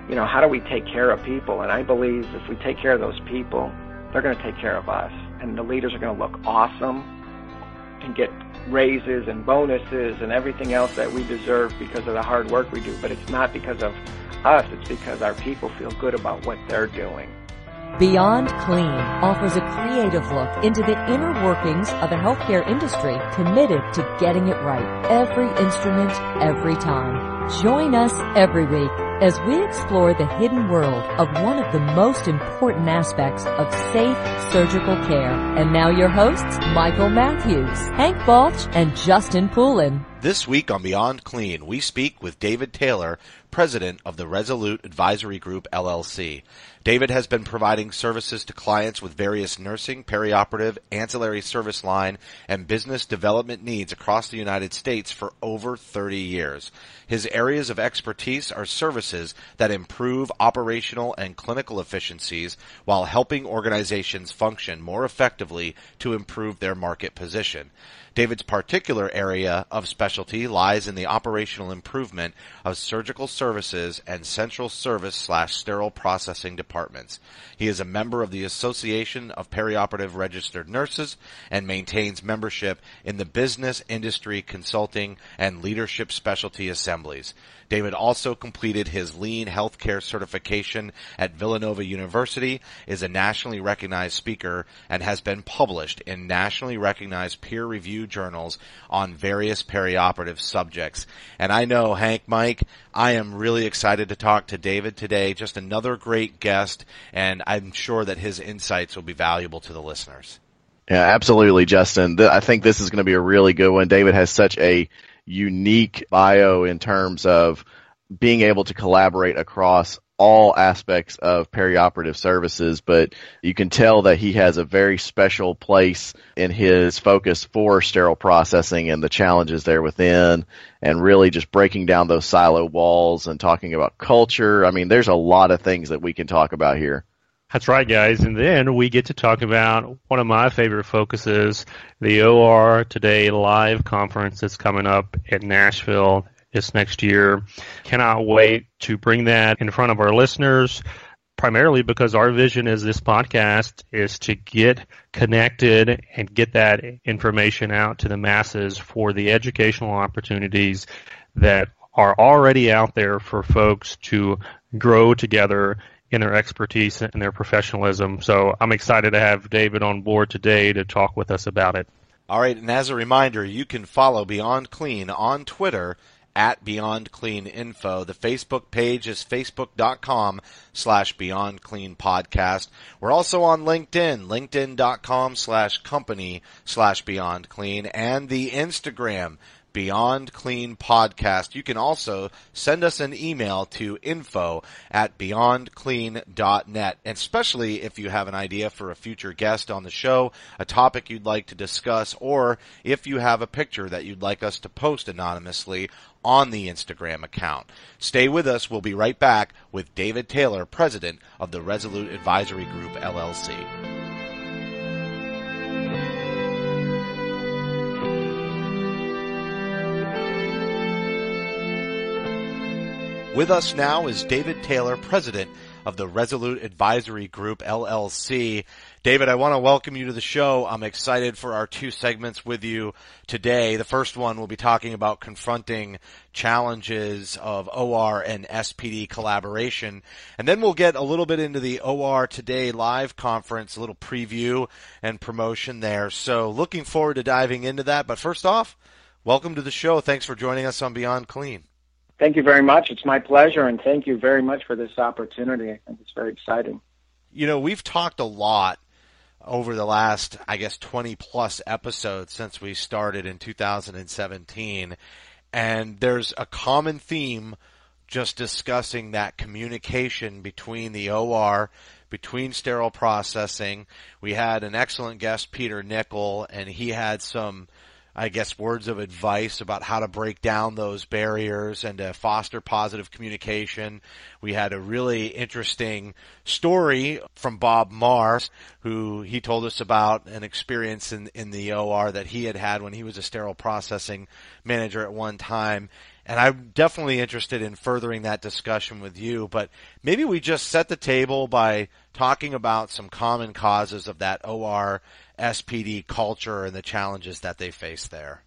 how do we take care of people? And I believe if we take care of those people, they're going to take care of us. And the leaders are going to look awesome and get raises and bonuses and everything else that we deserve because of the hard work we do. But it's not because of us. It's because our people feel good about what they're doing. Beyond Clean offers a creative look into the inner workings of the healthcare industry, committed to getting it right every instrument, every time. Join us every week as we explore the hidden world of one of the most important aspects of safe surgical care. And now your hosts, Michael Matthews, Hank Balch, and Justin Poulin. This week on Beyond Clean, we speak with David Taylor, president of the Resolute Advisory Group, LLC. David has been providing services to clients with various nursing, perioperative, ancillary service line, and business development needs across the United States for over 30 years. His areas of expertise are services that improve operational and clinical efficiencies while helping organizations function more effectively to improve their market position. David's particular area of specialty lies in the operational improvement of surgical services and central service/sterile processing departments. He is a member of the Association of Perioperative Registered Nurses and maintains membership in the Business Industry Consulting and Leadership Specialty Assemblies. David also completed his Lean Healthcare certification at Villanova University, is a nationally recognized speaker, and has been published in nationally recognized peer-reviewed journals on various perioperative subjects. And I know, Hank, Mike, I am really excited to talk to David today. Just another great guest, and I'm sure that his insights will be valuable to the listeners. Yeah, absolutely, Justin. I think this is going to be a really good one. David has such a unique bio in terms of being able to collaborate across all aspects of perioperative services, but you can tell that he has a very special place in his focus for sterile processing and the challenges there within, and really just breaking down those silo walls and talking about culture. I mean, there's a lot of things that we can talk about here. That's right, guys. And then we get to talk about one of my favorite focuses, the OR Today Live conference that's coming up in Nashville this next year. Cannot wait to bring that in front of our listeners, primarily because our vision as this podcast is to get connected and get that information out to the masses for the educational opportunities that are already out there for folks to grow together in their expertise and their professionalism. So I'm excited to have David on board today to talk with us about it. All right, and as a reminder, you can follow Beyond Clean on Twitter at Beyond Clean Info. The Facebook page is facebook.com/Beyond Clean Podcast. We're also on LinkedIn, linkedin.com/company/Beyond Clean, and the Instagram, Beyond Clean Podcast. You can also send us an email to info@beyondclean.net, and especially if you have an idea for a future guest on the show, a topic you'd like to discuss, or if you have a picture that you'd like us to post anonymously on the Instagram account. Stay with us. We'll be right back with David Taylor, president of the Resolute Advisory Group, LLC. With us now is David Taylor, president of the Resolute Advisory Group, LLC. David, I want to welcome you to the show. I'm excited for our two segments with you today. The first one, we'll be talking about confronting challenges of OR and SPD collaboration. And then we'll get a little bit into the OR Today live conference, a little preview and promotion there. So looking forward to diving into that. But first off, welcome to the show. Thanks for joining us on Beyond Clean. Thank you very much. It's my pleasure, and thank you very much for this opportunity. I think it's very exciting. You know, we've talked a lot over the last, 20-plus episodes since we started in 2017, and there's a common theme just discussing that communication between the OR, between sterile processing. We had an excellent guest, Peter Nickel, and he had some words of advice about how to break down those barriers and to foster positive communication. We had a really interesting story from Bob Mars, who he told us about an experience in the OR that he had when he was a sterile processing manager at one time. And I'm definitely interested in furthering that discussion with you, but maybe we just set the table by talking about some common causes of that OR SPD culture and the challenges that they face there.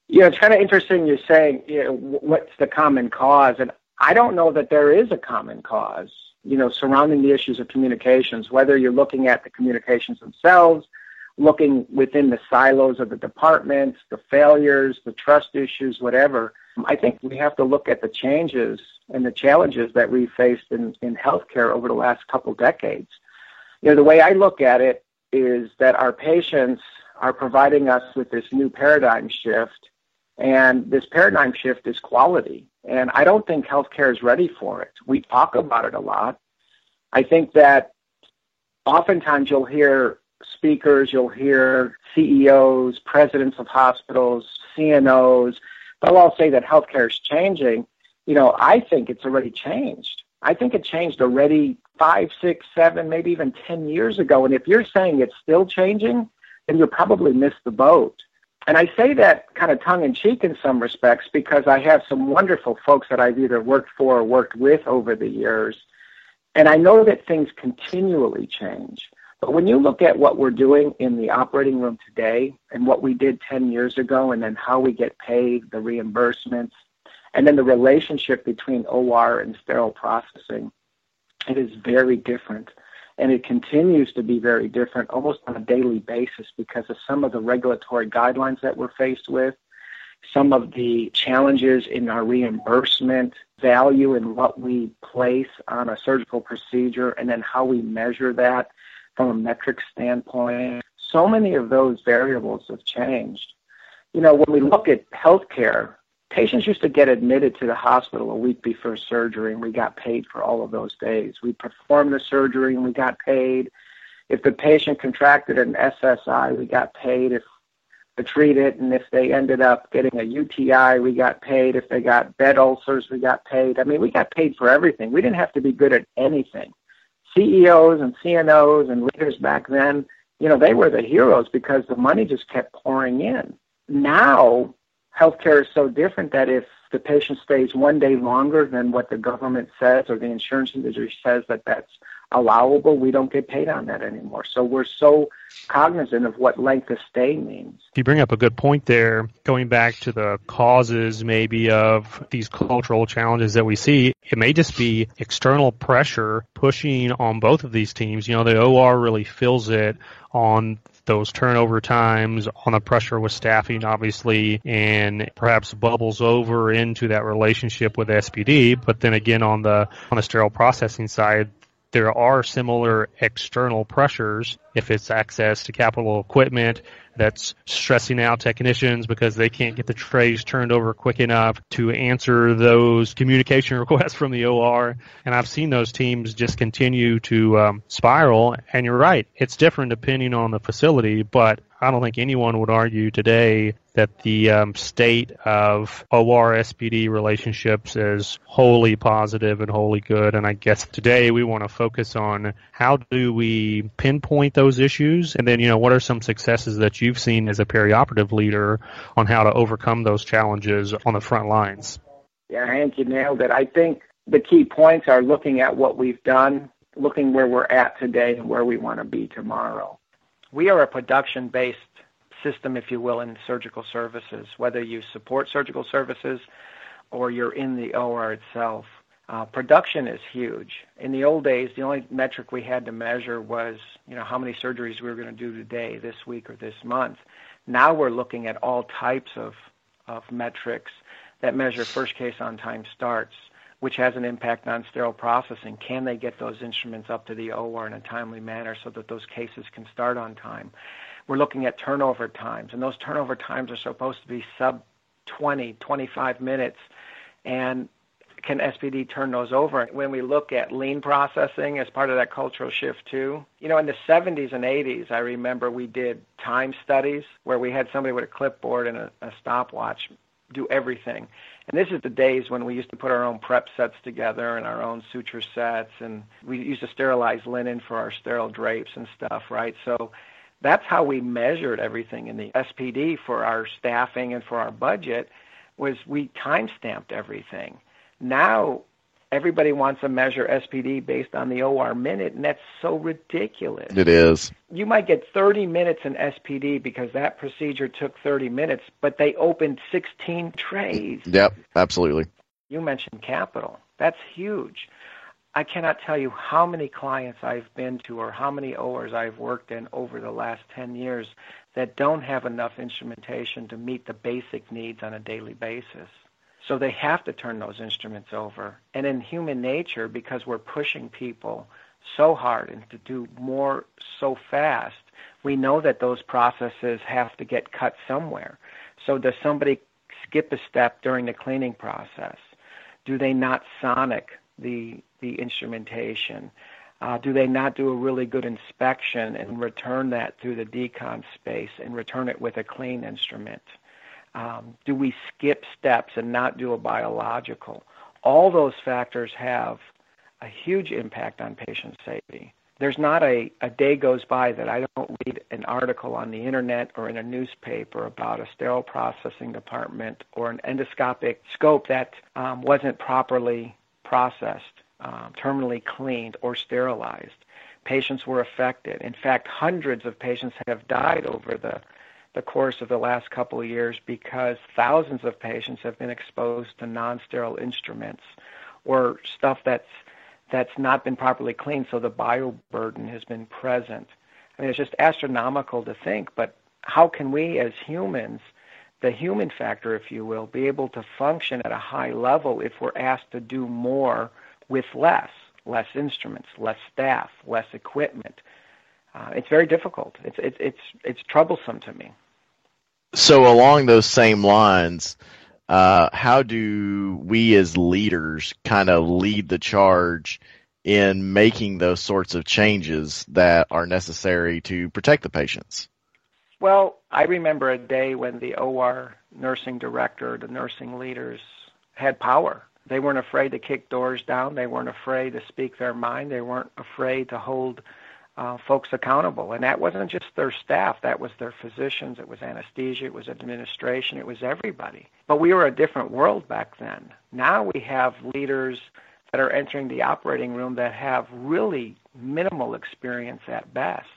Yeah, it's kind of interesting you're saying, what's the common cause? And I don't know that there is a common cause, surrounding the issues of communications, whether you're looking at the communications themselves, looking within the silos of the departments, the failures, the trust issues, whatever. I think we have to look at the changes and the challenges that we faced in healthcare over the last couple decades. The way I look at it is that our patients are providing us with this new paradigm shift, and this paradigm shift is quality. And I don't think healthcare is ready for it. We talk about it a lot. I think that oftentimes you'll hear speakers, you'll hear CEOs, presidents of hospitals, CNOs, they'll all say that healthcare is changing. I think it's already changed. I think it changed already 5, 6, 7, maybe even 10 years ago. And if you're saying it's still changing, then you probably missed the boat. And I say that kind of tongue-in-cheek in some respects because I have some wonderful folks that I've either worked for or worked with over the years. And I know that things continually change. But when you look at what we're doing in the operating room today and what we did 10 years ago and then how we get paid, the reimbursements, and then the relationship between OR and sterile processing, it is very different. And it continues to be very different almost on a daily basis because of some of the regulatory guidelines that we're faced with, some of the challenges in our reimbursement value and what we place on a surgical procedure, and then how we measure that from a metric standpoint. So many of those variables have changed. When we look at healthcare, patients used to get admitted to the hospital a week before surgery, and we got paid for all of those days. We performed the surgery, and we got paid. If the patient contracted an SSI, we got paid. If to treat it, and if they ended up getting a UTI, we got paid. If they got bed ulcers, we got paid. We got paid for everything. We didn't have to be good at anything. CEOs and CNOs and leaders back then, they were the heroes because the money just kept pouring in. Now, healthcare is so different that if the patient stays one day longer than what the government says or the insurance industry says that that's allowable, we don't get paid on that anymore. So we're so cognizant of what length of stay means. You bring up a good point there, going back to the causes maybe of these cultural challenges that we see. It may just be external pressure pushing on both of these teams. The OR really feels it on those turnover times, on the pressure with staffing, obviously, and perhaps bubbles over into that relationship with SPD. But then again, on the sterile processing side, there are similar external pressures. If it's access to capital equipment that's stressing out technicians because they can't get the trays turned over quick enough to answer those communication requests from the OR. And I've seen those teams just continue to spiral. And you're right, it's different depending on the facility, but I don't think anyone would argue today that the state of OR-SPD relationships is wholly positive and wholly good. And I guess today we want to focus on how do we pinpoint those issues, and then, what are some successes that you've seen as a perioperative leader on how to overcome those challenges on the front lines? Yeah, Hank, you nailed it. I think the key points are looking at what we've done, looking where we're at today and where we want to be tomorrow. We are a production-based system, if you will, in surgical services, whether you support surgical services or you're in the OR itself. Production is huge. In the old days, the only metric we had to measure was, how many surgeries we were going to do today, this week, or this month. Now we're looking at all types of metrics that measure first case on time starts, which has an impact on sterile processing. Can they get those instruments up to the OR in a timely manner so that those cases can start on time? We're looking at turnover times, and those turnover times are supposed to be sub 20, 25 minutes, and can SPD turn those over? When we look at lean processing as part of that cultural shift too, in the 70s and 80s, I remember we did time studies where we had somebody with a clipboard and a stopwatch do everything. And this is the days when we used to put our own prep sets together and our own suture sets, and we used to sterilize linen for our sterile drapes and stuff, right? So that's how we measured everything in the SPD for our staffing and for our budget. was we time-stamped everything. Now everybody wants to measure SPD based on the OR minute, and that's so ridiculous. It is. You might get 30 minutes in SPD because that procedure took 30 minutes, but they opened 16 trays. Yep, absolutely. You mentioned capital. That's huge. I cannot tell you how many clients I've been to or how many ORs I've worked in over the last 10 years that don't have enough instrumentation to meet the basic needs on a daily basis. So they have to turn those instruments over. And in human nature, because we're pushing people so hard and to do more so fast, we know that those processes have to get cut somewhere. So does somebody skip a step during the cleaning process? Do they not sonic the instrumentation? Do they not do a really good inspection and return that through the decon space and return it with a clean instrument? Do we skip steps and not do a biological? All those factors have a huge impact on patient safety. There's not a day goes by that I don't read an article on the internet or in a newspaper about a sterile processing department or an endoscopic scope that wasn't properly processed, terminally cleaned, or sterilized. Patients were affected. In fact, hundreds of patients have died over the course of the last couple of years because thousands of patients have been exposed to non-sterile instruments or stuff that's not been properly cleaned, so the bioburden has been present. I mean, it's just astronomical to think, but how can we as humans, the human factor, if you will, be able to function at a high level if we're asked to do more with less instruments, less staff, less equipment? It's very difficult. It's troublesome to me. So along those same lines, how do we as leaders kind of lead the charge in making those sorts of changes that are necessary to protect the patients? Well, I remember a day when the OR nursing director, the nursing leaders had power. They weren't afraid to kick doors down. They weren't afraid to speak their mind. They weren't afraid to hold folks accountable. And that wasn't just their staff. That was their physicians. It was anesthesia. It was administration. It was everybody. But we were a different world back then. Now we have leaders that are entering the operating room that have really minimal experience at best.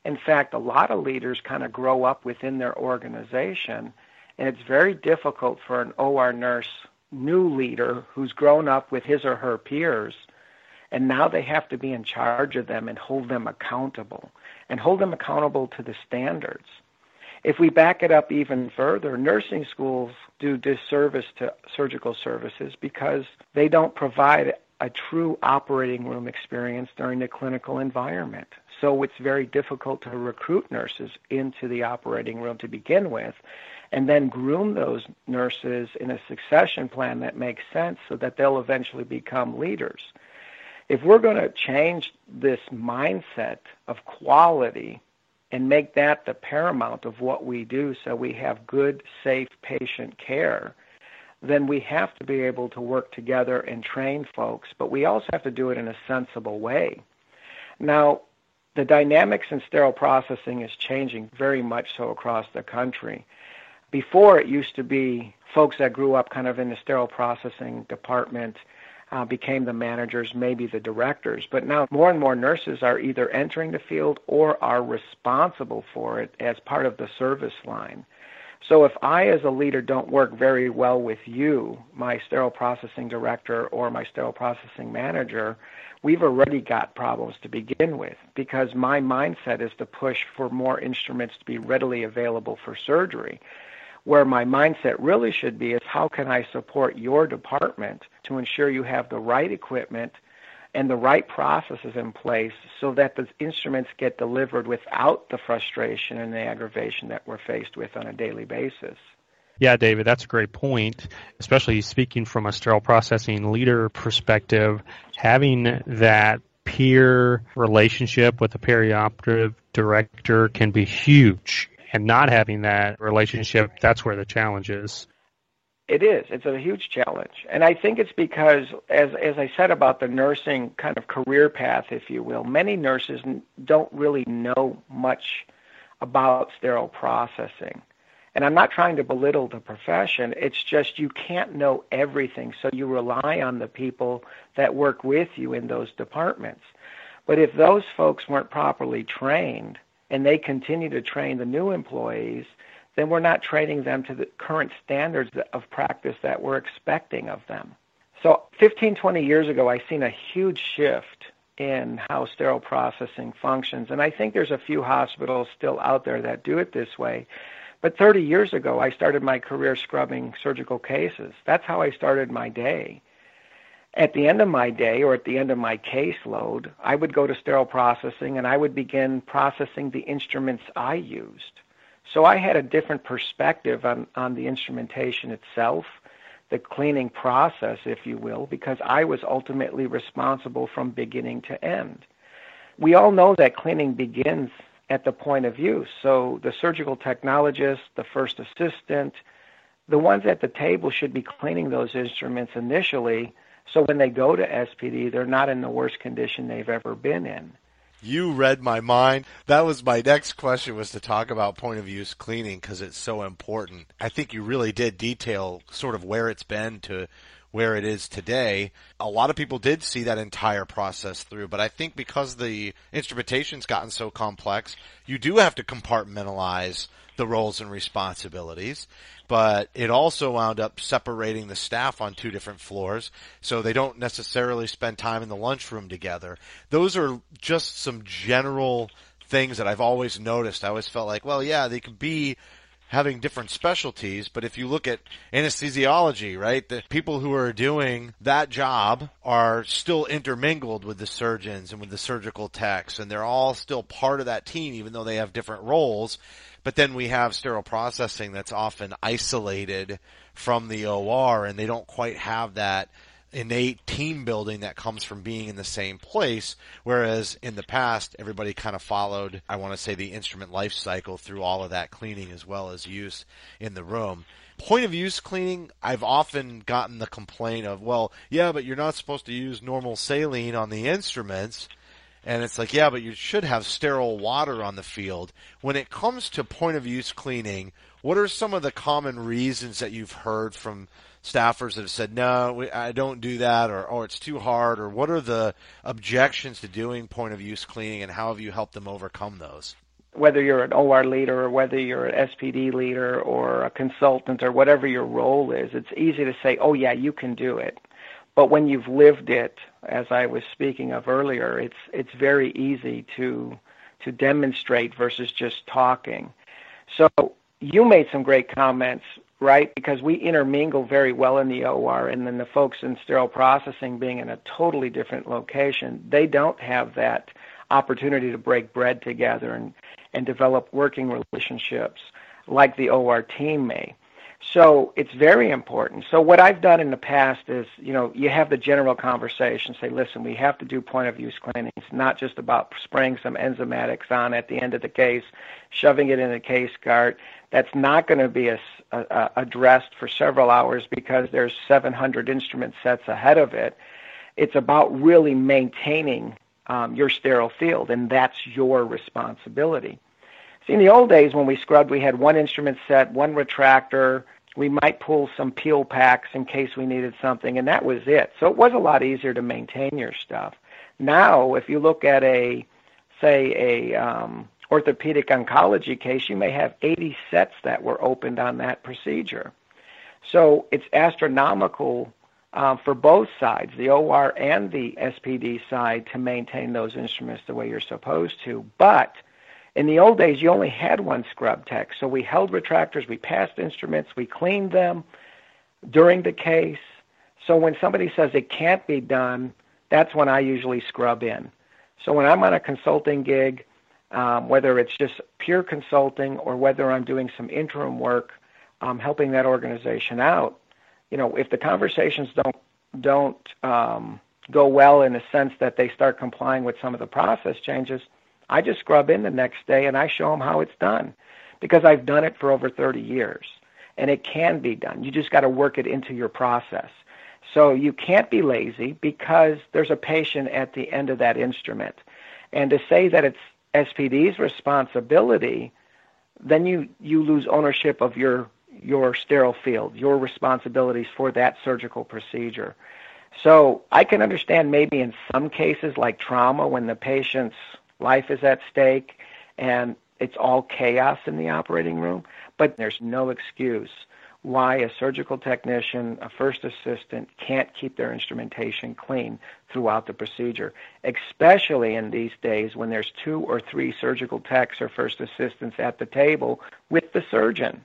In fact, a lot of leaders kind of grow up within their organization, and it's very difficult for an OR nurse new leader who's grown up with his or her peers, and now they have to be in charge of them and hold them accountable to the standards. If we back it up even further, nursing schools do disservice to surgical services because they don't provide a true operating room experience during the clinical environment. So it's very difficult to recruit nurses into the operating room to begin with, and then groom those nurses in a succession plan that makes sense so that they'll eventually become leaders. If we're going to change this mindset of quality and make that the paramount of what we do so we have good, safe patient care, then we have to be able to work together and train folks, but we also have to do it in a sensible way. Now, the dynamics in sterile processing is changing very much so across the country. Before, it used to be folks that grew up kind of in the sterile processing department became the managers, maybe the directors. But now more and more nurses are either entering the field or are responsible for it as part of the service line. So if I as a leader don't work very well with you, my sterile processing director or my sterile processing manager, we've already got problems to begin with because my mindset is to push for more instruments to be readily available for surgery. Where my mindset really should be is how can I support your department to ensure you have the right equipment and the right processes in place so that the instruments get delivered without the frustration and the aggravation that we're faced with on a daily basis. Yeah, David, that's a great point, especially speaking from a sterile processing leader perspective. Having that peer relationship with the perioperative director can be huge. And not having that relationship, that's where the challenge is. It is. It's a huge challenge. And I think it's because, as I said about the nursing kind of career path, if you will, many nurses don't really know much about sterile processing. And I'm not trying to belittle the profession. It's just you can't know everything, so you rely on the people that work with you in those departments. But if those folks weren't properly trained and they continue to train the new employees, then we're not training them to the current standards of practice that we're expecting of them. So 15, 20 years ago, I seen a huge shift in how sterile processing functions. And I think there's a few hospitals still out there that do it this way. But 30 years ago, I started my career scrubbing surgical cases. That's how I started my day. At the end of my day, or at the end of my caseload, I would go to sterile processing and I would begin processing the instruments I used. So I had a different perspective on the instrumentation itself, the cleaning process, if you will, because I was ultimately responsible from beginning to end. We all know that cleaning begins at the point of use. So the surgical technologist, the first assistant, the ones at the table should be cleaning those instruments initially, so when they go to SPD, they're not in the worst condition they've ever been in. You read my mind. That was my next question, was to talk about point-of-use cleaning because it's so important. I think you really did detail sort of where it's been to where it is today. A lot of people did see that entire process through, but I think because the instrumentation's gotten so complex, you do have to compartmentalize the roles and responsibilities, but it also wound up separating the staff on two different floors, so they don't necessarily spend time in the lunchroom together. Those are just some general things that I've always noticed. I always felt like, well, yeah, they could be having different specialties, but if you look at anesthesiology, right, the people who are doing that job are still intermingled with the surgeons and with the surgical techs, and they're all still part of that team, even though they have different roles. But then we have sterile processing that's often isolated from the OR, and they don't quite have that innate team building that comes from being in the same place, whereas in the past, everybody kind of followed, I want to say, the instrument life cycle through all of that cleaning as well as use in the room. Point of use cleaning, I've often gotten the complaint of, well, yeah, but you're not supposed to use normal saline on the instruments. And it's like, yeah, but you should have sterile water on the field. When it comes to point of use cleaning, what are some of the common reasons that you've heard from staffers that have said, no, I don't do that, or it's too hard, or what are the objections to doing point of use cleaning, and how have you helped them overcome those? Whether you're an OR leader or whether you're an SPD leader or a consultant or whatever your role is, it's easy to say, oh yeah, you can do it. But when you've lived it, as I was speaking of earlier, it's very easy to demonstrate versus just talking. So you made some great comments, right? Because we intermingle very well in the OR, and then the folks in sterile processing being in a totally different location, they don't have that opportunity to break bread together and develop working relationships like the OR team may. So it's very important. So what I've done in the past is, you have the general conversation, say, listen, we have to do point-of-use cleaning. It's not just about spraying some enzymatics on at the end of the case, shoving it in a case cart. That's not going to be addressed for several hours because there's 700 instrument sets ahead of it. It's about really maintaining your sterile field, and that's your responsibility. See, in the old days when we scrubbed, we had one instrument set, one retractor. We might pull some peel packs in case we needed something, and that was it. So it was a lot easier to maintain your stuff. Now, if you look at say a orthopedic oncology case, you may have 80 sets that were opened on that procedure. So it's astronomical for both sides, the OR and the SPD side, to maintain those instruments the way you're supposed to. But in the old days, you only had one scrub tech, so we held retractors, we passed instruments, we cleaned them during the case. So when somebody says it can't be done, that's when I usually scrub in. So when I'm on a consulting gig, whether it's just pure consulting or whether I'm doing some interim work, helping that organization out, if the conversations don't go well in the sense that they start complying with some of the process changes, I just scrub in the next day and I show them how it's done because I've done it for over 30 years and it can be done. You just got to work it into your process. So you can't be lazy because there's a patient at the end of that instrument. And to say that it's SPD's responsibility, then you lose ownership of your sterile field, your responsibilities for that surgical procedure. So I can understand maybe in some cases like trauma when the patient's life is at stake and it's all chaos in the operating room, but there's no excuse why a surgical technician, a first assistant, can't keep their instrumentation clean throughout the procedure, especially in these days when there's 2 or 3 surgical techs or first assistants at the table with the surgeon.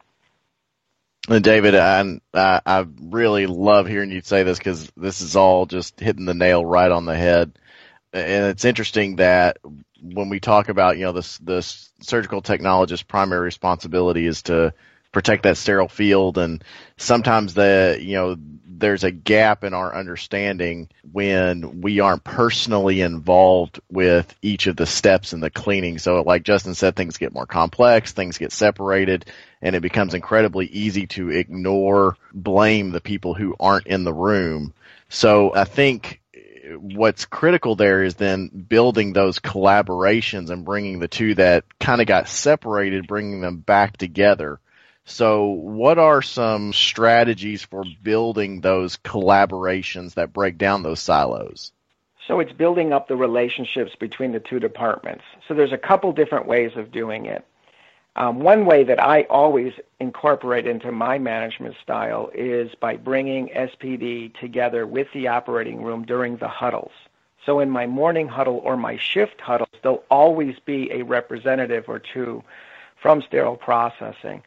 And David, I really love hearing you say this because this is all just hitting the nail right on the head. And it's interesting that when we talk about, the surgical technologist's primary responsibility is to protect that sterile field, and sometimes there's a gap in our understanding when we aren't personally involved with each of the steps in the cleaning. So like Justin said, things get more complex, things get separated, and it becomes incredibly easy to blame the people who aren't in the room. So I think what's critical there is then building those collaborations and bringing the two that kind of got separated, bringing them back together. So what are some strategies for building those collaborations that break down those silos? So it's building up the relationships between the two departments. So there's a couple different ways of doing it. One way that I always incorporate into my management style is by bringing SPD together with the operating room during the huddles. So in my morning huddle or my shift huddles, there'll always be a representative or two from sterile processing.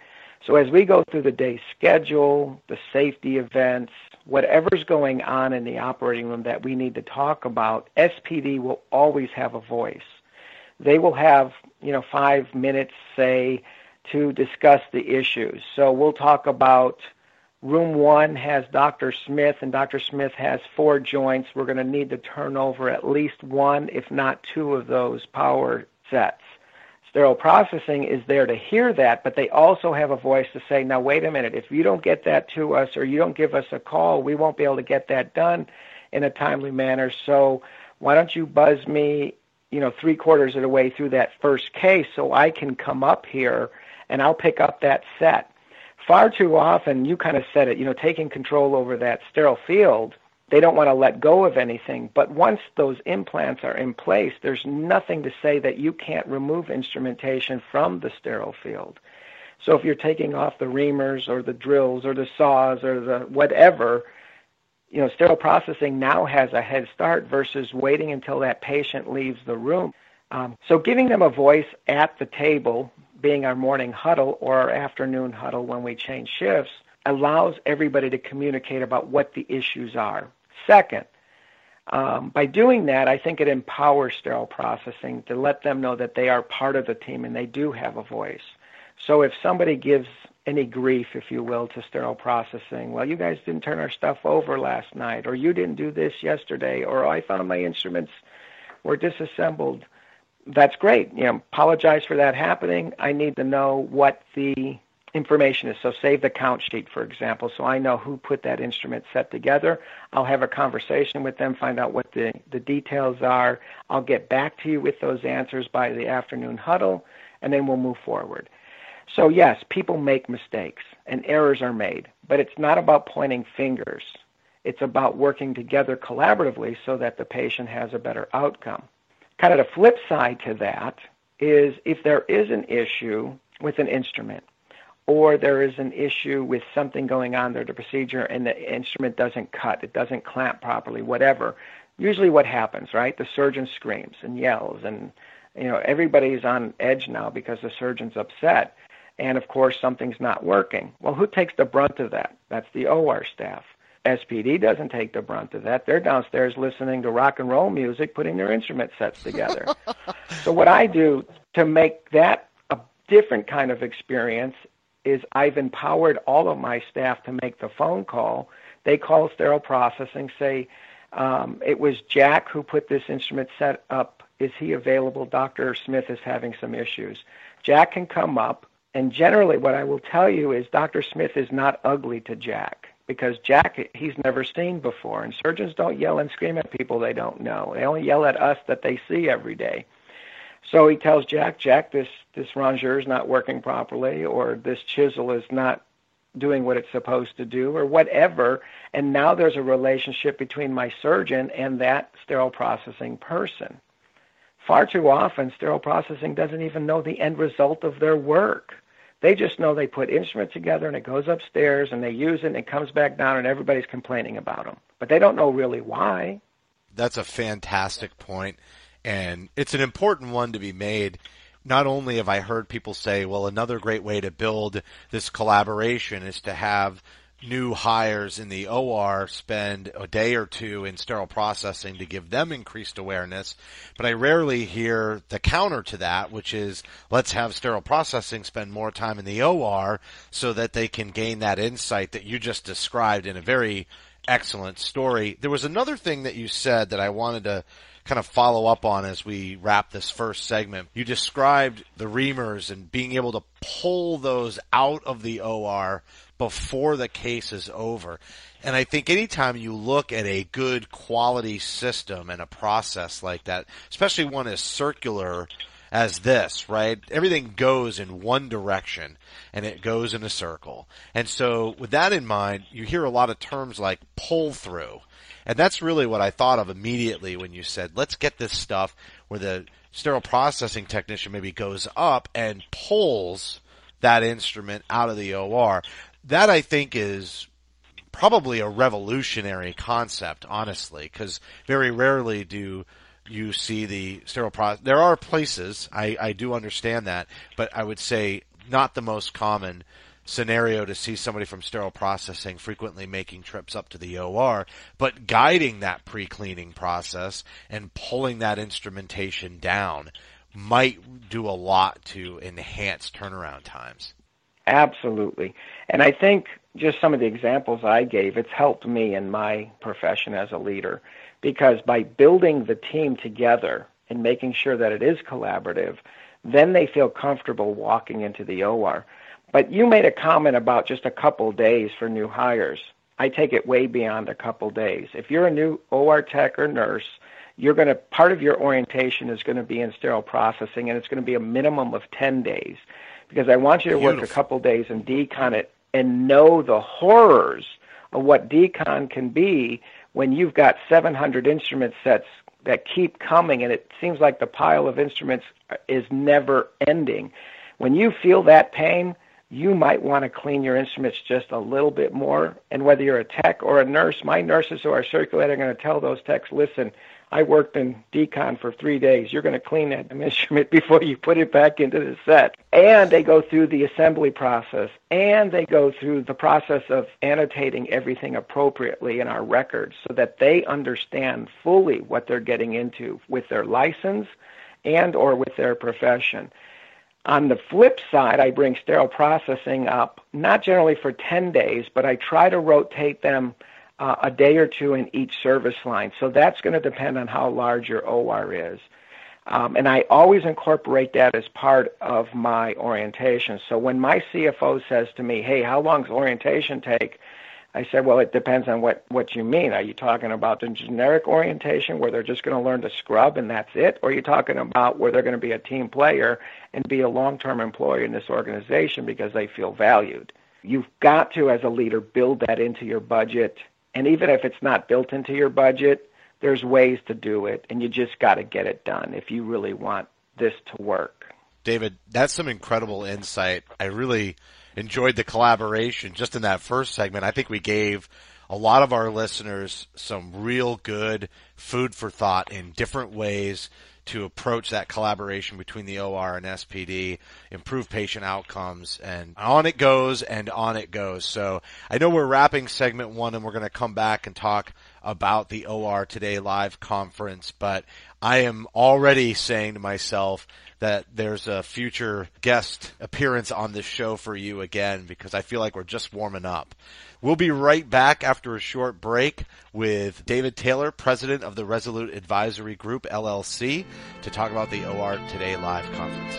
So as we go through the day's schedule, the safety events, whatever's going on in the operating room that we need to talk about, SPD will always have a voice. They will have, 5 minutes, say, to discuss the issues. So we'll talk about room 1 has Dr. Smith, and Dr. Smith has 4 joints. We're going to need to turn over at least 1, if not 2 of those power sets. Sterile processing is there to hear that, but they also have a voice to say, now wait a minute, if you don't get that to us or you don't give us a call, we won't be able to get that done in a timely manner. So why don't you buzz me, 3/4 of the way through that first case so I can come up here and I'll pick up that set. Far too often, you kind of said it, taking control over that sterile field, they don't want to let go of anything. But once those implants are in place, there's nothing to say that you can't remove instrumentation from the sterile field. So if you're taking off the reamers or the drills or the saws or the whatever, sterile processing now has a head start versus waiting until that patient leaves the room. So giving them a voice at the table, being our morning huddle or our afternoon huddle when we change shifts, allows everybody to communicate about what the issues are. Second, by doing that, I think it empowers sterile processing to let them know that they are part of the team and they do have a voice. So if somebody gives any grief, if you will, to sterile processing, well, you guys didn't turn our stuff over last night, or you didn't do this yesterday, or I found my instruments were disassembled, that's great. Apologize for that happening. I need to know what the information is. So save the count sheet, for example, so I know who put that instrument set together. I'll have a conversation with them, find out what the details are. I'll get back to you with those answers by the afternoon huddle, and then we'll move forward. So yes, people make mistakes and errors are made, but it's not about pointing fingers. It's about working together collaboratively so that the patient has a better outcome. Kind of the flip side to that is if there is an issue with an instrument, or there is an issue with something going on during the procedure and the instrument doesn't cut, it doesn't clamp properly, whatever. Usually what happens, right? The surgeon screams and yells and, everybody's on edge now because the surgeon's upset. And, of course, something's not working. Well, who takes the brunt of that? That's the OR staff. SPD doesn't take the brunt of that. They're downstairs listening to rock and roll music, putting their instrument sets together. So what I do to make that a different kind of experience is I've empowered all of my staff to make the phone call. They call sterile processing, say, it was Jack who put this instrument set up. Is he available? Dr. Smith is having some issues. Jack can come up, and generally what I will tell you is Dr. Smith is not ugly to Jack, because Jack, he's never seen before, and surgeons don't yell and scream at people they don't know. They only yell at us that they see every day. So he tells Jack, this rongeur is not working properly, or this chisel is not doing what it's supposed to do, or whatever. And now there's a relationship between my surgeon and that sterile processing person. Far too often, sterile processing doesn't even know the end result of their work. They just know they put instruments together and it goes upstairs and they use it and it comes back down and everybody's complaining about them. But they don't know really why. That's a fantastic point, and it's an important one to be made. Not only have I heard people say, well, another great way to build this collaboration is to have new hires in the OR spend a day or two in sterile processing to give them increased awareness. But I rarely hear the counter to that, which is let's have sterile processing spend more time in the OR so that they can gain that insight that you just described in a very excellent story. There was another thing that you said that I wanted to kind of follow up on as we wrap this first segment. You described the reamers and being able to pull those out of the OR before the case is over. And I think anytime you look at a good quality system and a process like that, especially one as circular as this, right? Everything goes in one direction and it goes in a circle. And so with that in mind, you hear a lot of terms like pull through. And that's really what I thought of immediately when you said, let's get this stuff where the sterile processing technician maybe goes up and pulls that instrument out of the OR. That, I think, is probably a revolutionary concept, honestly, because very rarely do you see the sterile process. There are places, I do understand that, but I would say not the most common scenario to see somebody from sterile processing frequently making trips up to the OR, but guiding that pre-cleaning process and pulling that instrumentation down might do a lot to enhance turnaround times. Absolutely. And I think just some of the examples I gave, it's helped me in my profession as a leader, because by building the team together and making sure that it is collaborative, then they feel comfortable walking into the OR. But you made a comment about just a couple days for new hires. I take it way beyond a couple days. If you're a new OR tech or nurse, part of your orientation is going to be in sterile processing, and it's going to be a minimum of 10 days. Because I want you to work a couple days and decon it and know the horrors of what decon can be when you've got 700 instrument sets that keep coming, and it seems like the pile of instruments is never ending. When you feel that pain, you might want to clean your instruments just a little bit more. And whether you're a tech or a nurse, my nurses who are circulating are going to tell those techs, listen, I worked in decon for 3 days. You're going to clean that instrument before you put it back into the set. And they go through the assembly process, and they go through the process of annotating everything appropriately in our records so that they understand fully what they're getting into with their license and or with their profession. On the flip side, I bring sterile processing up, not generally for 10 days, but I try to rotate them a day or two in each service line. So that's going to depend on how large your OR is. And I always incorporate that as part of my orientation. So when my CFO says to me, hey, how long does orientation take? I said, well, it depends on what you mean. Are you talking about the generic orientation where they're just going to learn to scrub and that's it? Or are you talking about where they're going to be a team player and be a long-term employee in this organization because they feel valued? You've got to, as a leader, build that into your budget. And even if it's not built into your budget, there's ways to do it, and you just got to get it done if you really want this to work. David, that's some incredible insight. I really enjoyed the collaboration just in that first segment. I think we gave a lot of our listeners some real good food for thought in different ways to approach that collaboration between the OR and SPD, improve patient outcomes, and on it goes and on it goes. So I know we're wrapping segment one and we're going to come back and talk about the OR Today Live conference, but I am already saying to myself that there's a future guest appearance on this show for you again, because I feel like we're just warming up. We'll be right back after a short break with David Taylor, president of the Resolute Advisory Group, LLC, to talk about the OR Today Live conference.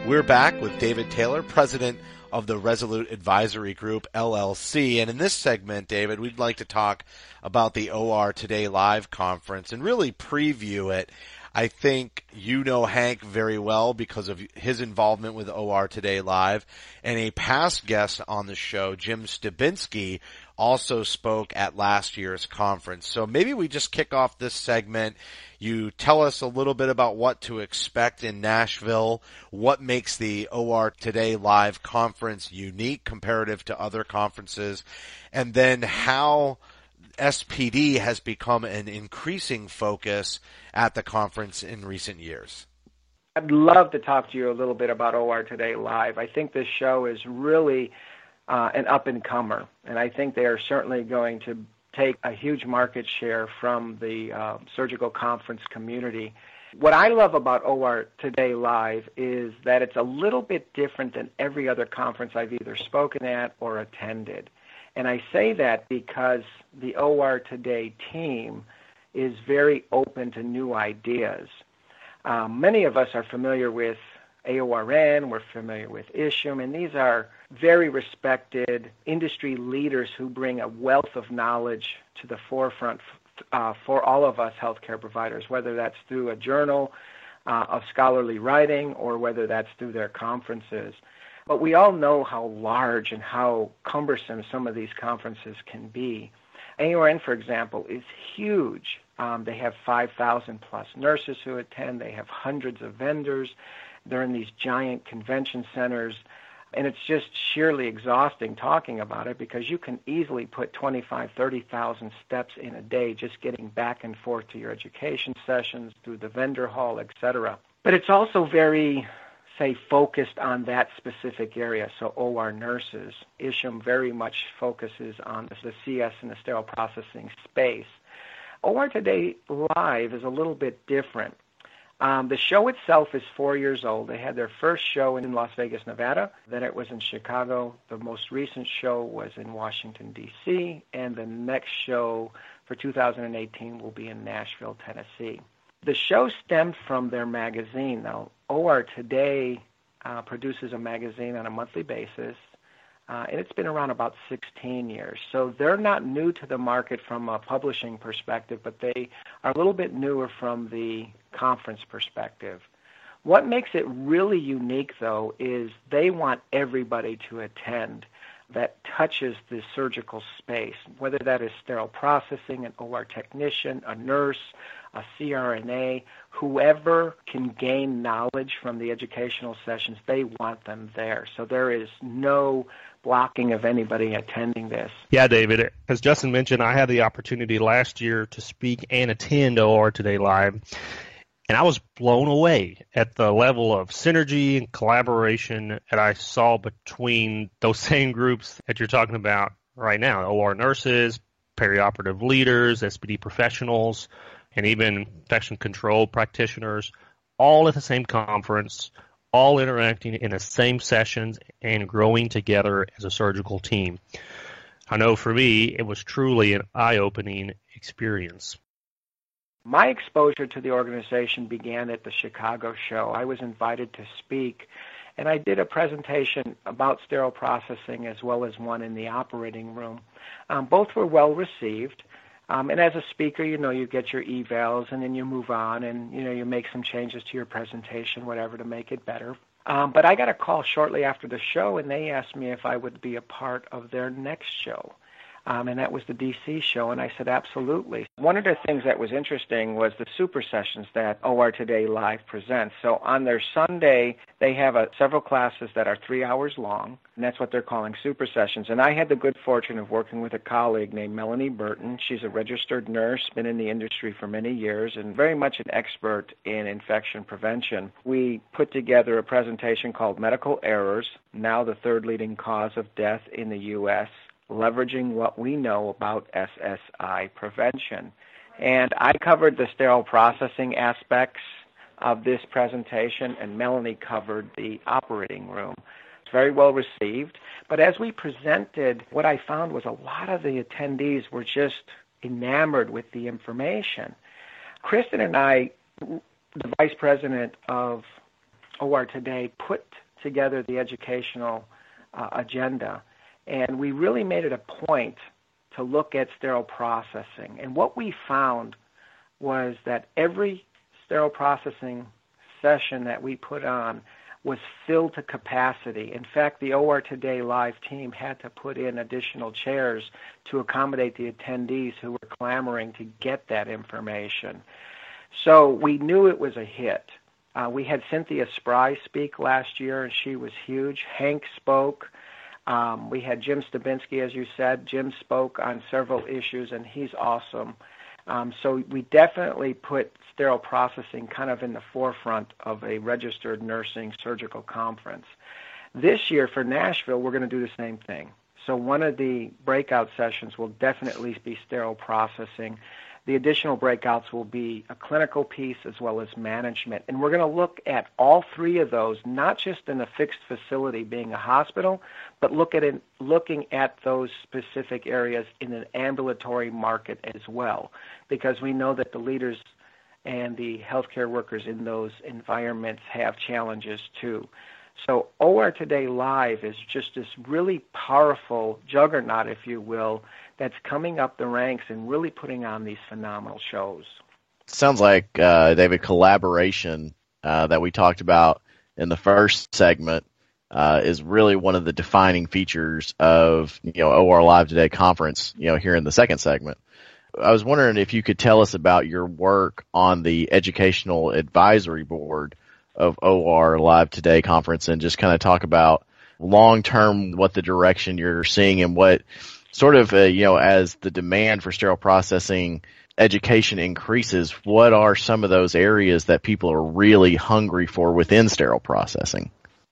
We're back with David Taylor, president of the Resolute Advisory Group, LLC. And in this segment, David, we'd like to talk about the OR Today Live conference and really preview it. I think you know Hank very well because of his involvement with OR Today Live, and a past guest on the show, Jim Stabinski, also spoke at last year's conference. So maybe we just kick off this segment. You tell us a little bit about what to expect in Nashville, what makes the OR Today Live conference unique comparative to other conferences, and then how SPD has become an increasing focus at the conference in recent years. I'd love to talk to you a little bit about OR Today Live. I think this show is really an up-and-comer, and I think they are certainly going to take a huge market share from the surgical conference community. What I love about OR Today Live is that it's a little bit different than every other conference I've either spoken at or attended. And I say that because the OR Today team is very open to new ideas. Many of us are familiar with AORN, we're familiar with ISHM, and these are very respected industry leaders who bring a wealth of knowledge to the forefront for all of us healthcare providers, whether that's through a journal of scholarly writing or whether that's through their conferences. But we all know how large and how cumbersome some of these conferences can be. AORN, for example, is huge. They have 5,000 plus nurses who attend. They have hundreds of vendors. They're in these giant convention centers. And it's just sheerly exhausting talking about it because you can easily put 25,000, 30,000 steps in a day just getting back and forth to your education sessions, through the vendor hall, etc. But it's also very, say, focused on that specific area. So OR nurses, ISHM very much focuses on the CS and the sterile processing space. OR Today Live is a little bit different. The show itself is 4 years old. They had their first show in Las Vegas, Nevada. Then it was in Chicago. The most recent show was in Washington, D.C. And the next show for 2018 will be in Nashville, Tennessee. The show stemmed from their magazine. Now, OR Today produces a magazine on a monthly basis, and it's been around about 16 years. So they're not new to the market from a publishing perspective, but they are a little bit newer from the conference perspective. What makes it really unique, though, is they want everybody to attend that touches the surgical space, whether that is sterile processing, an OR technician, a nurse, a CRNA, whoever can gain knowledge from the educational sessions, they want them there. So there is no blocking of anybody attending this. Yeah, David, as Justin mentioned, I had the opportunity last year to speak and attend OR Today Live, and I was blown away at the level of synergy and collaboration that I saw between those same groups that you're talking about right now, OR nurses, perioperative leaders, SPD professionals, and even infection control practitioners, all at the same conference, all interacting in the same sessions and growing together as a surgical team. I know for me, it was truly an eye-opening experience. My exposure to the organization began at the Chicago show. I was invited to speak, and I did a presentation about sterile processing as well as one in the operating room. Both were well received. And as a speaker, you get your evals and then you move on and, you make some changes to your presentation, whatever, to make it better. But I got a call shortly after the show, and they asked me if I would be a part of their next show. And that was the DC show, and I said absolutely. One of the things that was interesting was the super sessions that OR Today Live presents. So on their Sunday, they have several classes that are 3 hours long, and that's what they're calling super sessions. And I had the good fortune of working with a colleague named Melanie Burton. She's a registered nurse, been in the industry for many years, and very much an expert in infection prevention. We put together a presentation called Medical Errors, now the third leading cause of death in the U.S., leveraging what we know about SSI prevention. And I covered the sterile processing aspects of this presentation, and Melanie covered the operating room. It's very well received. But as we presented, what I found was a lot of the attendees were just enamored with the information. Kristen and I, the vice president of OR Today, put together the educational agenda. And we really made it a point to look at sterile processing. And what we found was that every sterile processing session that we put on was filled to capacity. In fact, the OR Today Live team had to put in additional chairs to accommodate the attendees who were clamoring to get that information. So we knew it was a hit. We had Cynthia Spry speak last year, and she was huge. Hank spoke. We had Jim Stabinski, as you said. Jim spoke on several issues, and he's awesome. So we definitely put sterile processing kind of in the forefront of a registered nursing surgical conference. This year for Nashville, we're going to do the same thing. So one of the breakout sessions will definitely be sterile processing. The additional breakouts will be a clinical piece as well as management. And we're going to look at all three of those, not just in a fixed facility being a hospital, but looking at those specific areas in an ambulatory market as well, because we know that the leaders and the healthcare workers in those environments have challenges too. So OR Today Live is just this really powerful juggernaut, if you will, that's coming up the ranks and really putting on these phenomenal shows. Sounds like, David, collaboration that we talked about in the first segment is really one of the defining features of OR Live Today conference here in the second segment. I was wondering if you could tell us about your work on the Educational Advisory Board of OR Live Today conference and just kind of talk about long-term what the direction you're seeing and what sort of, as the demand for sterile processing education increases, what are some of those areas that people are really hungry for within sterile processing?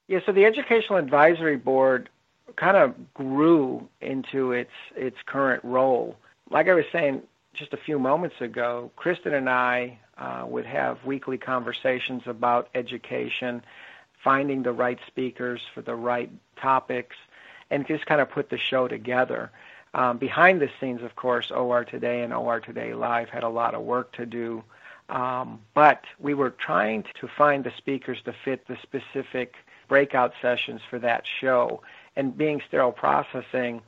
Yeah, so the Educational Advisory Board kind of grew into its current role. Like I was saying just a few moments ago, Kristen and I would have weekly conversations about education, finding the right speakers for the right topics, and just kind of put the show together. Behind the scenes, of course, OR Today and OR Today Live had a lot of work to do, but we were trying to find the speakers to fit the specific breakout sessions for that show. And being sterile processing,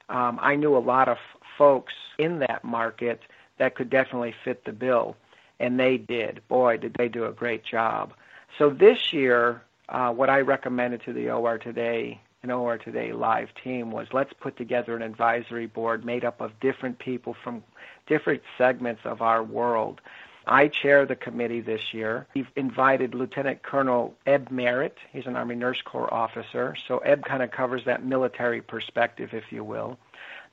I knew a lot of folks in that market that could definitely fit the bill, and they did. Boy, did they do a great job. So this year, what I recommended to the OR Today and OR Today Live team was let's put together an advisory board made up of different people from different segments of our world. I chair the committee this year. We've invited Lieutenant Colonel Eb Merritt. He's an Army Nurse Corps officer, so Eb kind of covers that military perspective, if you will.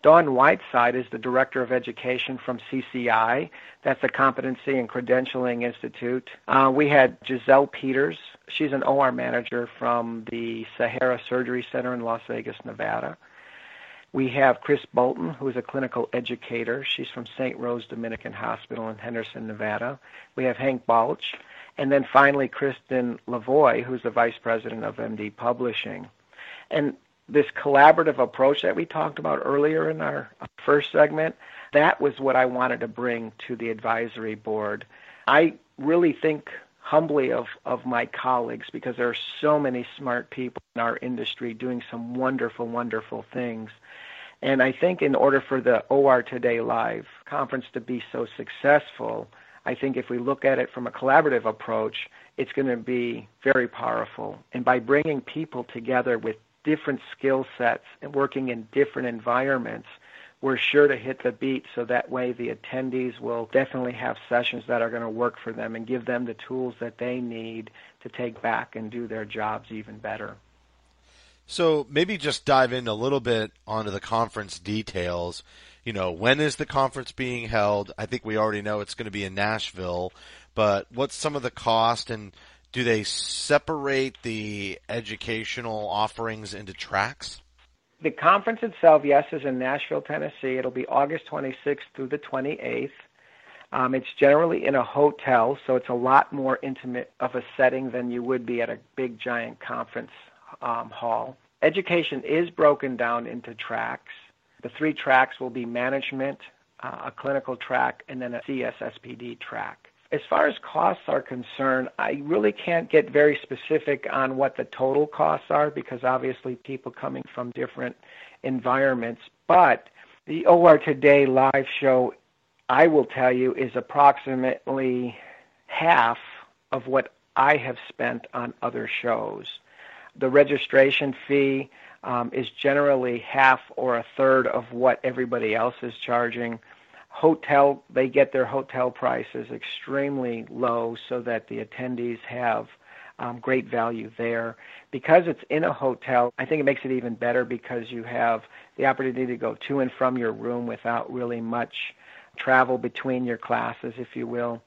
Dawn Whiteside is the Director of Education from CCI. That's the Competency and Credentialing Institute. We had Giselle Peters. She's an OR manager from the Sahara Surgery Center in Las Vegas, Nevada. We have Chris Bolton, who is a clinical educator. She's from St. Rose Dominican Hospital in Henderson, Nevada. We have Hank Balch. And then finally, Kristen Lavoie, who's the Vice President of MD Publishing. And this collaborative approach that we talked about earlier in our first segment, that was what I wanted to bring to the advisory board. I really think humbly of my colleagues because there are so many smart people in our industry doing some wonderful, wonderful things. And I think in order for the OR Today Live conference to be so successful, I think if we look at it from a collaborative approach, it's going to be very powerful. And by bringing people together with different skill sets and working in different environments, we're sure to hit the beat so that way the attendees will definitely have sessions that are going to work for them and give them the tools that they need to take back and do their jobs even better. So maybe just dive in a little bit onto the conference details. When is the conference being held? I think we already know it's going to be in Nashville, but what's some of the cost, and do they separate the educational offerings into tracks? The conference itself, yes, is in Nashville, Tennessee. It'll be August 26th through the 28th. It's generally in a hotel, so it's a lot more intimate of a setting than you would be at a big, giant conference hall. Education is broken down into tracks. The 3 tracks will be management, a clinical track, and then a CSSPD track. As far as costs are concerned, I really can't get very specific on what the total costs are because obviously people coming from different environments. But the OR Today live show, I will tell you, is approximately half of what I have spent on other shows. The registration fee is generally half or a third of what everybody else is charging. They get their hotel prices extremely low so that the attendees have great value there. Because it's in a hotel, I think it makes it even better because you have the opportunity to go to and from your room without really much travel between your classes, if you will.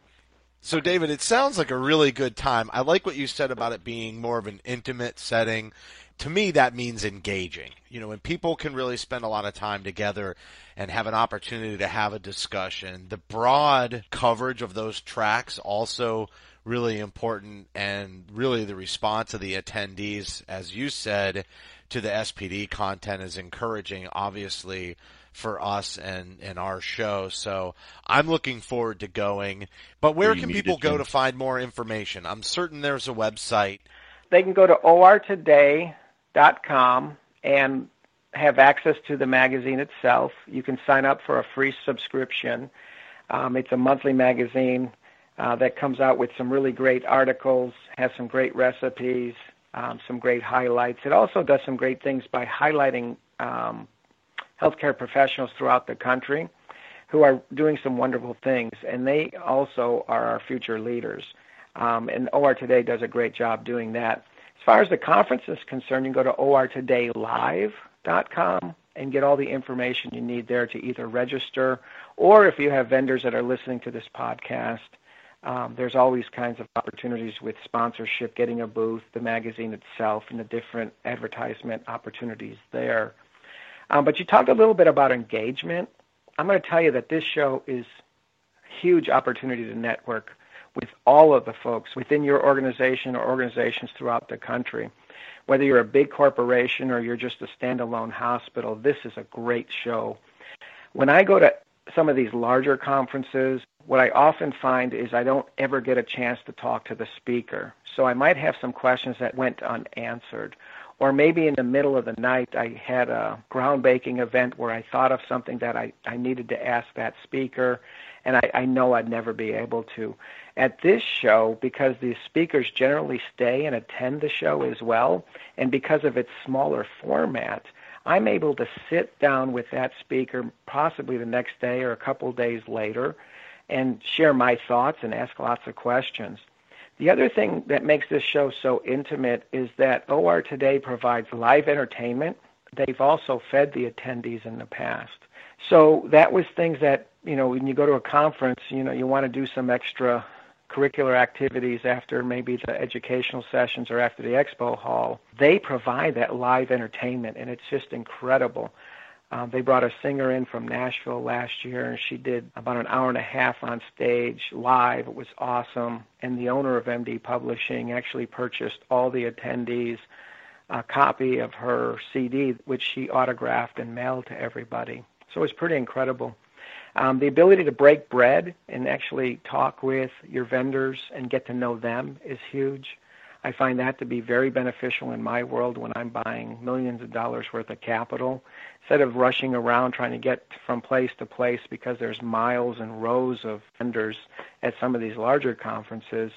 So, David, it sounds like a really good time. I like what you said about it being more of an intimate setting. To me, that means engaging. When people can really spend a lot of time together and have an opportunity to have a discussion. The broad coverage of those tracks also really important, and really the response of the attendees, as you said, to the SPD content is encouraging, obviously, for us and our show. So I'm looking forward to going. But where can people go to find more information? I'm certain there's a website. They can go to ortoday.com and have access to the magazine itself. You can sign up for a free subscription. It's a monthly magazine that comes out with some really great articles, has some great recipes, some great highlights. It also does some great things by highlighting healthcare professionals throughout the country who are doing some wonderful things, and they also are our future leaders. And OR Today does a great job doing that. As far as the conference is concerned, you can go to ortodaylive.com and get all the information you need there to either register, or if you have vendors that are listening to this podcast, there's always kinds of opportunities with sponsorship, getting a booth, the magazine itself, and the different advertisement opportunities there. But you talked a little bit about engagement. I'm going to tell you that this show is a huge opportunity to network with all of the folks within your organization or organizations throughout the country. Whether you're a big corporation or you're just a standalone hospital, this is a great show. When I go to some of these larger conferences, what I often find is I don't ever get a chance to talk to the speaker. So I might have some questions that went unanswered. Or maybe in the middle of the night I had a ground baking event where I thought of something that I needed to ask that speaker, and I know I'd never be able to. At this show, because the speakers generally stay and attend the show as well, and because of its smaller format, I'm able to sit down with that speaker possibly the next day or a couple days later and share my thoughts and ask lots of questions. The other thing that makes this show so intimate is that OR Today provides live entertainment. They've also fed the attendees in the past. So that was things that, when you go to a conference, you want to do some extra curricular activities after maybe the educational sessions or after the expo hall. They provide that live entertainment, and it's just incredible. They brought a singer in from Nashville last year, and she did about an hour and a half on stage live. It was awesome. And the owner of MD Publishing actually purchased all the attendees a copy of her CD, which she autographed and mailed to everybody. So it was pretty incredible. The ability to break bread and actually talk with your vendors and get to know them is huge. I find that to be very beneficial in my world when I'm buying millions of dollars worth of capital. Instead of rushing around trying to get from place to place because there's miles and rows of vendors at some of these larger conferences,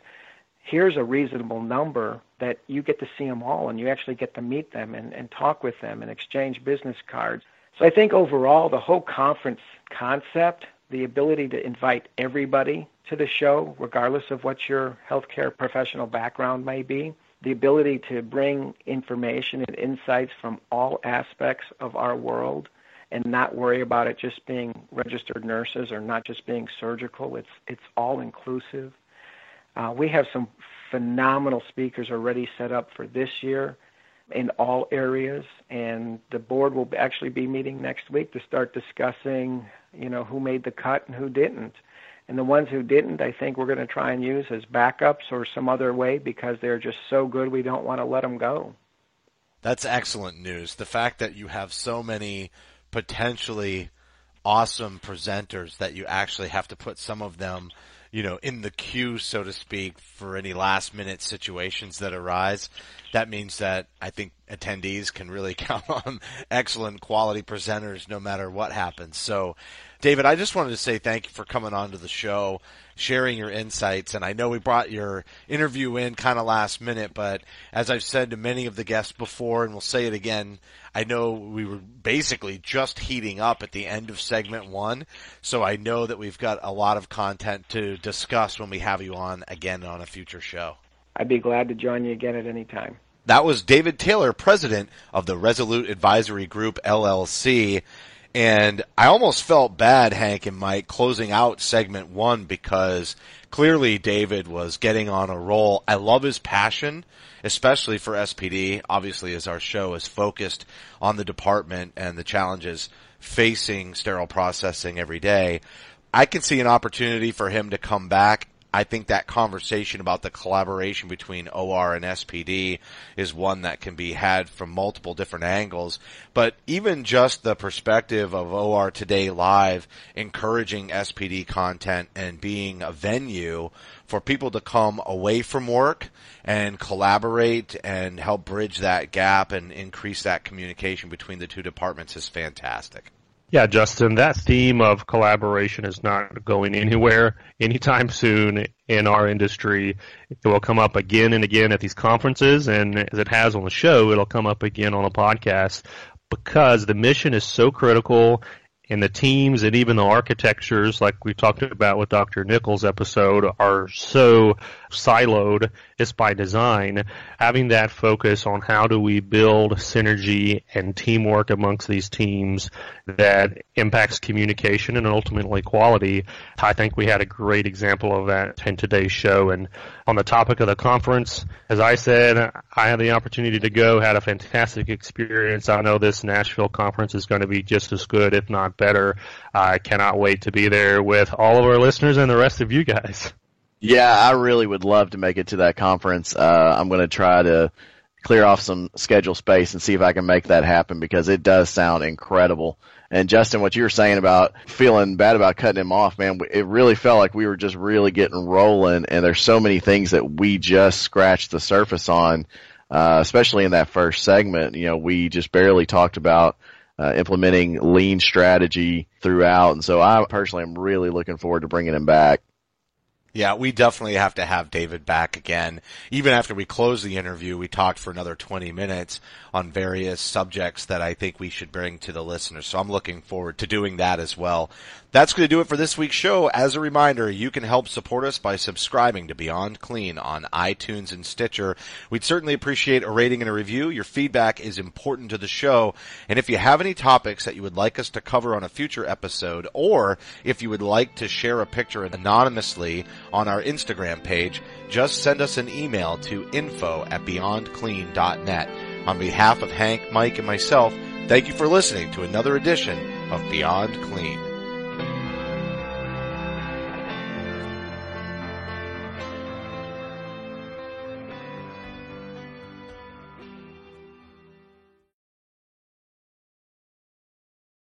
here's a reasonable number that you get to see them all and you actually get to meet them and talk with them and exchange business cards. So I think overall the whole conference concept, the ability to invite everybody to the show, regardless of what your healthcare professional background may be, the ability to bring information and insights from all aspects of our world and not worry about it just being registered nurses or not just being surgical. It's all inclusive. We have some phenomenal speakers already set up for this year in all areas, and the board will actually be meeting next week to start discussing, who made the cut and who didn't. And the ones who didn't, I think we're going to try and use as backups or some other way because they're just so good we don't want to let them go. That's excellent news. The fact that you have so many potentially awesome presenters that you actually have to put some of them in the queue, so to speak, for any last minute situations that arise. That means that I think attendees can really count on excellent quality presenters no matter what happens. So, David, I just wanted to say thank you for coming on to the show, sharing your insights. And I know we brought your interview in kind of last minute, but as I've said to many of the guests before, and we'll say it again, I know we were basically just heating up at the end of segment 1. So I know that we've got a lot of content to discuss when we have you on again on a future show. I'd be glad to join you again at any time. That was David Taylor, president of the Resolute Advisory Group, LLC. And I almost felt bad, Hank and Mike, closing out segment 1 because clearly David was getting on a roll. I love his passion, especially for SPD, obviously, as our show is focused on the department and the challenges facing sterile processing every day. I can see an opportunity for him to come back. I think that conversation about the collaboration between OR and SPD is one that can be had from multiple different angles. But even just the perspective of OR Today Live encouraging SPD content and being a venue for people to come away from work and collaborate and help bridge that gap and increase that communication between the two departments is fantastic. Yeah, Justin, that theme of collaboration is not going anywhere anytime soon in our industry. It will come up again and again at these conferences, and as it has on the show, it'll come up again on a podcast because the mission is so critical, and the teams and even the architectures, like we talked about with Dr. Nichols' episode, are so siloed. It's by design. Having that focus on how do we build synergy and teamwork amongst these teams that impacts communication and ultimately quality. I think we had a great example of that in today's show. And on the topic of the conference, as I said, I had the opportunity to go, had a fantastic experience. I know this Nashville conference is going to be just as good, if not better. I cannot wait to be there with all of our listeners and the rest of you guys. Yeah, I really would love to make it to that conference. I'm going to try to clear off some schedule space and see if I can make that happen because it does sound incredible. And Justin, what you were saying about feeling bad about cutting him off, man, it really felt like we were just really getting rolling, and there's so many things that we just scratched the surface on, especially in that first segment. We just barely talked about implementing lean strategy throughout, and so I personally am really looking forward to bringing him back. Yeah, we definitely have to have David back again. Even after we closed the interview, we talked for another 20 minutes on various subjects that I think we should bring to the listeners. So I'm looking forward to doing that as well. That's going to do it for this week's show. As a reminder, you can help support us by subscribing to Beyond Clean on iTunes and Stitcher. We'd certainly appreciate a rating and a review. Your feedback is important to the show. And if you have any topics that you would like us to cover on a future episode, or if you would like to share a picture anonymously on our Instagram page, just send us an email to info@beyondclean.net. On behalf of Hank, Mike, and myself, thank you for listening to another edition of Beyond Clean.